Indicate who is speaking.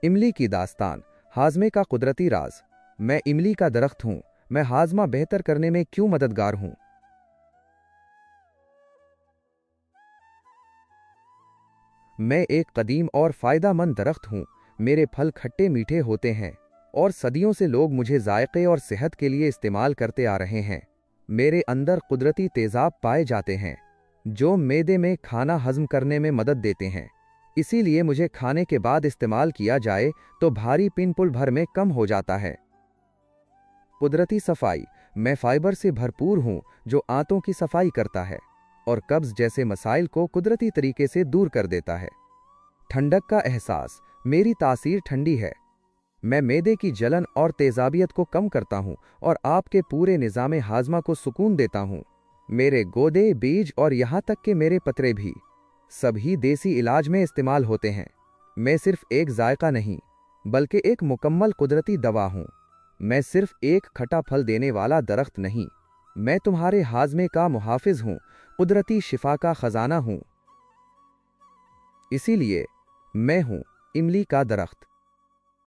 Speaker 1: इमली की दास्तान, हाजमे का कुदरती राज। मैं इमली का दरख्त हूं, मैं हाजमा बेहतर करने में क्यों मददगार हूं। मैं एक कदीम और फायदामंद दरख्त हूं, मेरे फल खट्टे मीठे होते हैं और सदियों से लोग मुझे जायके और सेहत के लिए इस्तेमाल करते आ रहे हैं। मेरे अंदर कुदरती तेजाब पाए जाते हैं जो मेदे में खाना हजम करने में मदद देते हैं। इसीलिए मुझे खाने के बाद इस्तेमाल किया जाए तो भारी पिन भर में कम हो जाता है। कुदरती सफाई, मैं फाइबर से भरपूर हूं जो आंतों की सफाई करता है और कब्ज जैसे मसाइल को कुदरती तरीके से दूर कर देता है। ठंडक का एहसास, मेरी तासीर ठंडी है। मैं मेदे की जलन और तेजाबियत को कम करता हूं और आपके पूरे निज़ामे हाजमा को सुकून देता हूं। मेरे गोदे, बीज और यहां तक कि मेरे पतरे भी सभी देसी इलाज में इस्तेमाल होते हैं। मैं सिर्फ एक जायका नहीं बल्कि एक मुकम्मल कुदरती दवा हूं। मैं सिर्फ एक खटा फल देने वाला दरख्त नहीं, मैं तुम्हारे हाजमे का मुहाफिज हूं, कुदरती शिफा का खजाना हूं। इसीलिए मैं हूं इमली का दरख्त।